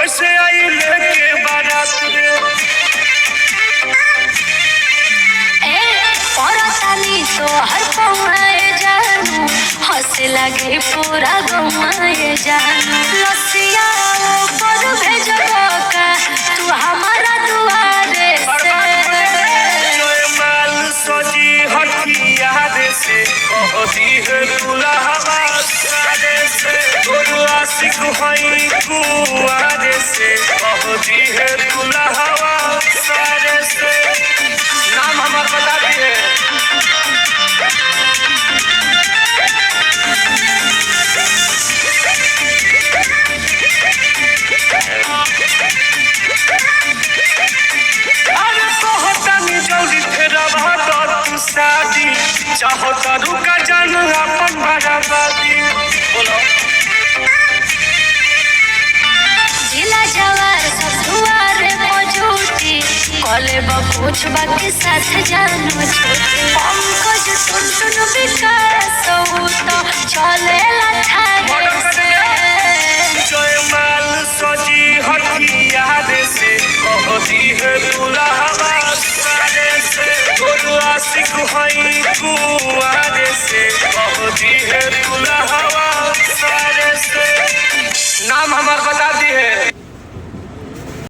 कैसे आई लेके बारात रे औरतानी तो हर पौए जानू हंसे लगे पूरा गौए जानू लसिया पर भेजबो का तू हमारा दुआरे से माल सजी हथियार से कहती है दुल्हवा सारे से तोर आशिक हई कुआरे से कहती है दुल्हवा सारे से नाम हमार बता दिए अरे सोहतानी जल्दी फेरा तू शादी चाहो तारू का जान अपन बराबरी बोलो जिला जवार सब दुआरे मौजूदी कॉले बकुछ बाकी साथ जानू छोटी पंकज टुनटुन विकास हो तो चले लठारे से जयमाल सजी हथियार से कहती है दुल्हवा सारे से तोर आशिक हई कुआरे से कहती है दुल्हवा सारे से नाम हमार बता दी है।